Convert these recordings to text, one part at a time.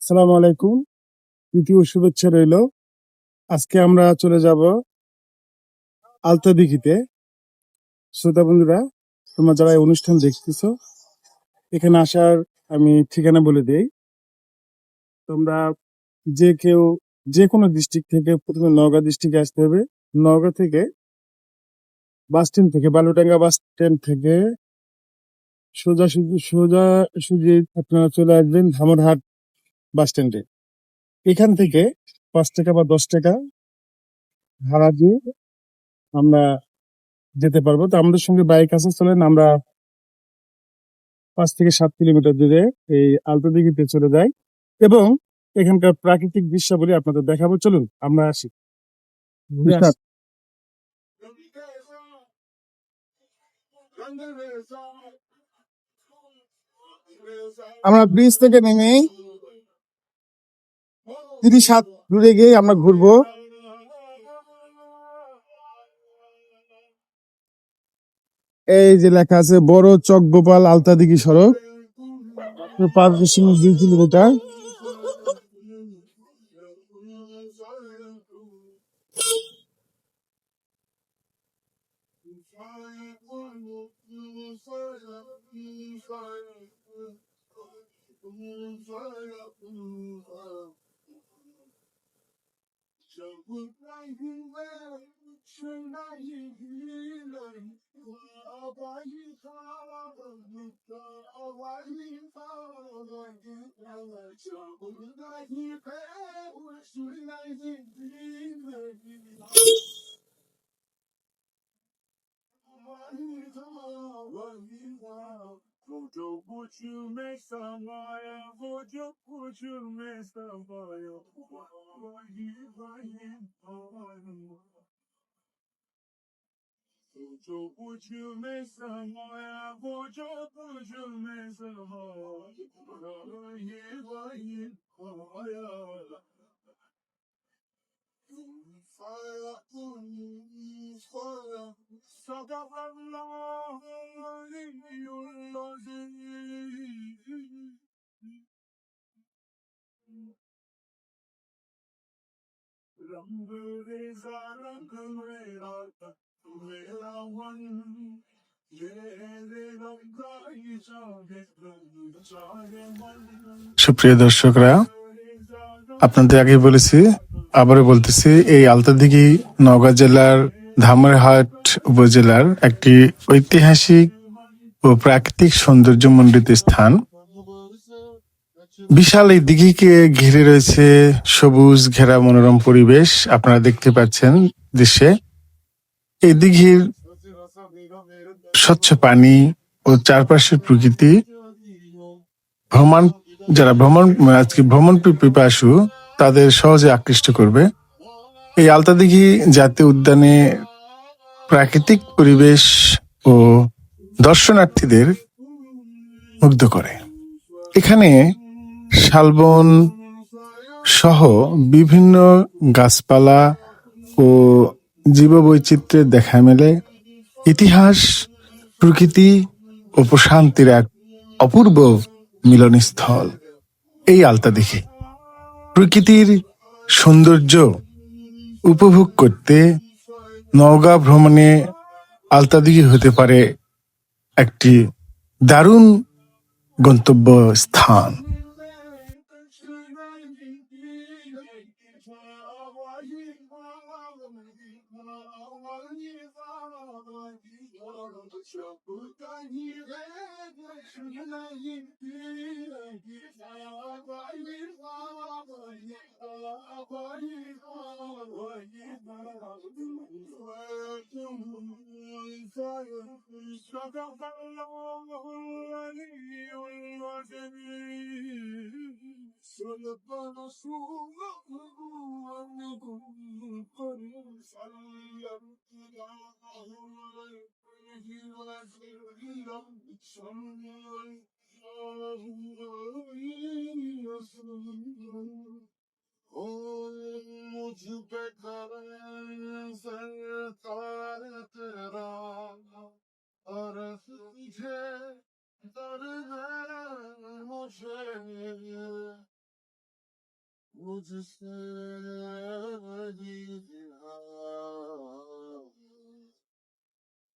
সালাম আলাইকুম। তৃতীয় শুভেচ্ছা রইল। আজকে আমরা চলে যাব আলতা দিঘিতে। শ্রোতা বন্ধুরা, তোমরা যারা এই অনুষ্ঠান দেখতেছো, এখানে আসার আমি ঠিকানা বলে দেই। তোমরা যে কেউ যে কোনো ডিস্ট্রিক্ট থেকে প্রথমে নওগাঁ ডিস্ট্রিক্টে আসতে হবে। নওগাঁ থেকে বাস স্ট্যান্ড থেকে বালুডাঙ্গা বাস স্ট্যান্ড থেকে সোজা আপনারা চলে আসবেন ধামরহাট বাস স্ট্যান্ডে। এখান থেকে 5 টাকা বা 10 টাকা ভাড়া দিয়ে আমরা যেতে পারবো। তো আমাদের সঙ্গে বাইক আছে, চলেন আমরা 5 থেকে 7 কিলোমিটার দূরে এই আলতা দিঘিতে চলে যাই এবং এখানকার প্রাকৃতিক দৃশ্যাবলী আপনাদের দেখাবো। চলুন আমরা আসি, ঘুরে আসি। আমরা ব্রিজ থেকে নেমে 30 হাত দূরে গিয়ে আমরা ঘুরবো। এই যে লেখা আছে বড় চক গোপাল আলতা দিঘি সড়ক, 5.2 কিলোমিটার। সুপ্রিয় দর্শকরা, আপনাদের আগে বলেছি, আবারও বলতেছি, এই আলতাদিঘি নওগাঁ জেলার ধামরহাট উপজেলার একটি ঐতিহাসিক ও প্রাকৃতিক সৌন্দর্যমণ্ডিত স্থান। বিশাল এই দিঘিকে ঘিরে রয়েছে সবুজ ঘেরা মনোরম পরিবেশ, আপনারা দেখতে পাচ্ছেন দৃশ্যে। এই দিঘির স্বচ্ছ পানি ও চারপাশের প্রকৃতি ভ্রমণ পিপাসু তাদের সহজে আকৃষ্ট করবে। এই আলতাদিঘি জাতীয় উদ্যানে প্রাকৃতিক পরিবেশ ও দর্শনার্থীদের মুগ্ধ করে। এখানে শালবন সহ বিভিন্ন গাছপালা ও জীববৈচিত্র্যের দেখা মেলে। ইতিহাস, প্রকৃতি ও প্রশান্তির এক অপূর্ব মিলনস্থল এই আলতাদিঘি। প্রকৃতির সৌন্দর্য উপভোগ করতে নওগাঁ ভ্রমণে আলতাদিঘি হতে পারে একটি দারুণ গন্তব্য স্থান।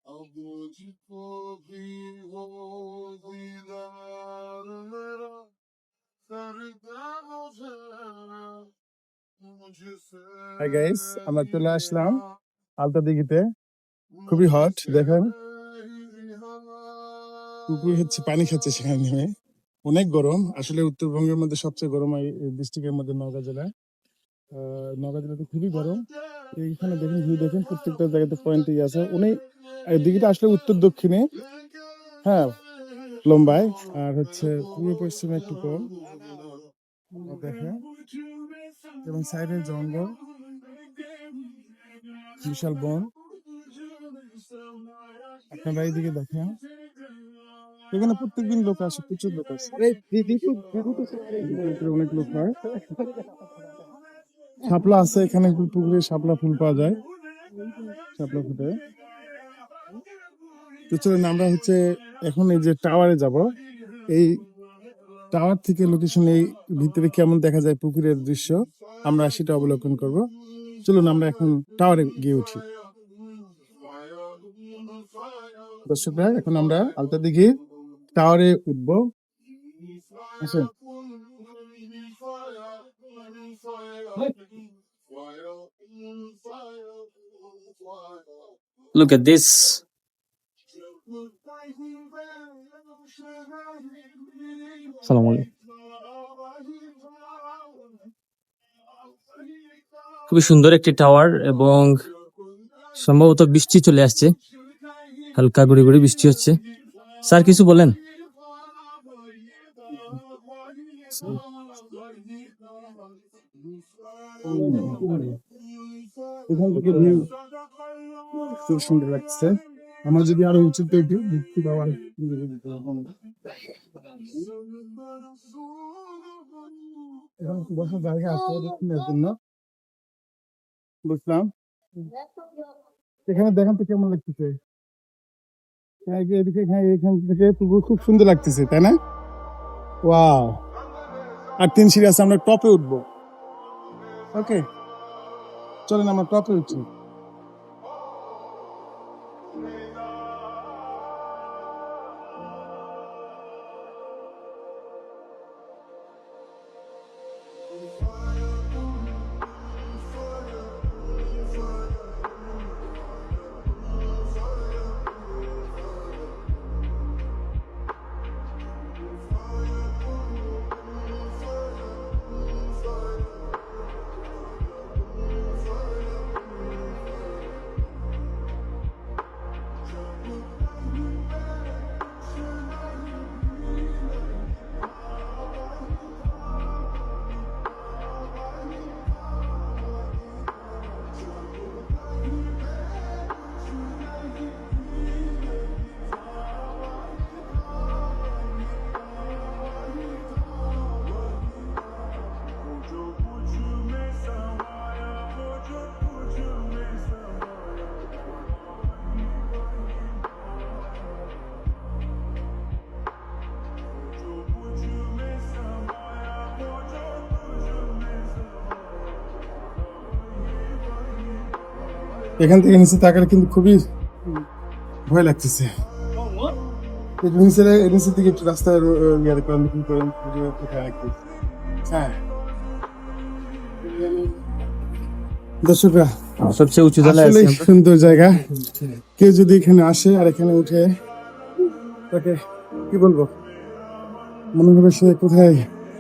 अब मुझको भी हो दीदार मेरा करता मुझे मुझसे হাই গাইস, আমরা চলে আসলাম আলতা দিঘিতে। খুবই হট, দেখেন কুকুর হচ্ছে পানি খাচ্ছে সেখানে নেমে। অনেক গরম, আসলে উত্তরবঙ্গের মধ্যে সবচেয়ে গরম এই ডিস্ট্রিক্টের মধ্যে নওগাঁ জেলা। নওগাঁ জেলাতে খুবই গরম। এইখানে দেখেন, ভিউ দেখেন, প্রত্যেকটা জায়গাতে পয়েন্টই আছে। উনি এই দিঘিটা আসলে উত্তর দক্ষিণে, হ্যাঁ, লম্বায়, আর হচ্ছে পূর্ব পশ্চিমে একটু কম। দেখেন, এবং সাইডে জঙ্গল, বিশাল বন। আপনারা এইদিকে দেখেন, এখানে প্রত্যেকদিন লোক আসে, প্রচুর লোক আসে। অনেক লোক হয়। শাপলা আছে এখানে, পুকুরে শাপলা ফুল পাওয়া যায়, শাপলা ফুটে। তো চলুন আমরা হচ্ছে এখন এই যে টাওয়ারে যাব। এই টাওয়ার থেকে লোকেশন, এই ভিতরে কেমন দেখা যায় পুকুরের দৃশ্য, আমরা সেটা অবলোকন করব। চলুন আমরা এখন টাওয়ারে গিয়ে উঠি। দর্শকরা, এখন আমরা আলতা দিঘির টাওয়ারে উঠবো। আসেন। Look at this. খুবই সুন্দর একটি টাওয়ার, এবং সম্ভবত বৃষ্টি চলে আসছে, হালকা গুড়ি গুড়ি বৃষ্টি হচ্ছে। স্যার কিছু বলেন। এখান থেকে ভিউ খুব সুন্দর লাগছে। আমার যদি আরো উঁচুতে উঠি, দেখতে পাওয়ার বসার জায়গা আছে দেখনের জন্য। বুঝলাম, এখানে দেখেন তো কেমন লাগতেছে। এদিকে এখান থেকে পুকুর খুব সুন্দর লাগতেছে, তাই না? ওয়াও! আর 3 সিঁড়ি আছে, আমরা টপে উঠবো। ওকে, চলেন আমরা টপে উঠছি। এখান থেকে নিচে তাকালে কিন্তু খুবই ভয় লাগতেছে। নিচের দিকে একটু রাস্তায় হ্যাঁ, দর্শকরা, সবচেয়ে উঁচু তলায় আসলে আছি আমরা। সুন্দর জায়গা। কেউ যদি এখানে আসে আর এখানে উঠে, তাকে কি বলবো, মনে হবে সে কোথায়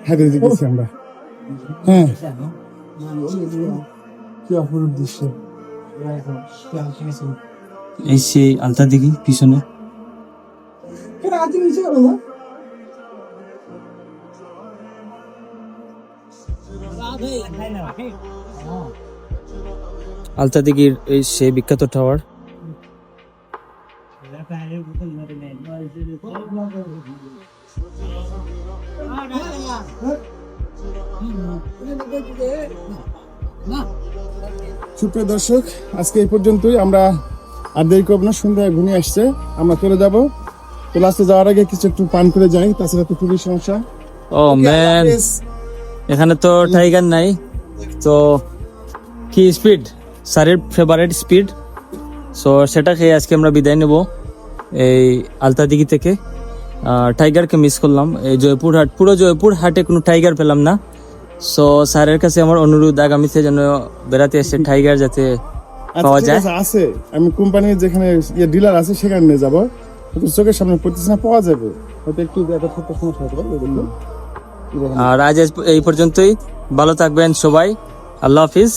হারিয়ে দিতেছি আমরা। হ্যাঁ, কি অপরূপ দৃশ্য। এই সেই আলতা দিঘি পিছনে। আলতা দিঘির এই সেই বিখ্যাত টাওয়ার। সুপ্রিয় দর্শক, আজকে এই পর্যন্তই। আমরা আর দেরি করব না, সন্ধ্যায় ঘুমিয়ে আসছে, আমরা চলে যাব। তো লাস্টে যাওয়ার আগে কিছু একটু পান করে যাই, তাছাড়া তো খুবই সমস্যা। ও ম্যান, এখানে তো টাইগার নাই। তো কি স্পিড, স্যারের ফেভারিট স্পিড। সো সেটা খেয়ে আজকে আমরা বিদায় নেব এই আলতাদিঘি থেকে। টাইগারকে মিস করলাম, এই জয়পুরহাট, পুরো জয়পুরহাটে কোনো টাইগার পেলাম না। সো স্যারের কাছে আমার অনুরোধ, আগামীতে যেন বেড়াতে এসে টাইগার যাতে আচ্ছা, পাওয়া ঠিক যায়। আছে, আছে, আমি কোম্পানির যেখানে ডিলার আছে সেখানে নিয়ে যাবো। কিন্তু চোখের সামনে পড়তেছে না, পাওয়া যাবে হয়তো একটু একটা ছোট্ট সমস্যা হতে পারে, দেখুন। আর আজ এই পর্যন্তই। ভালো থাকবেন সবাই, আল্লাহ হাফিজ।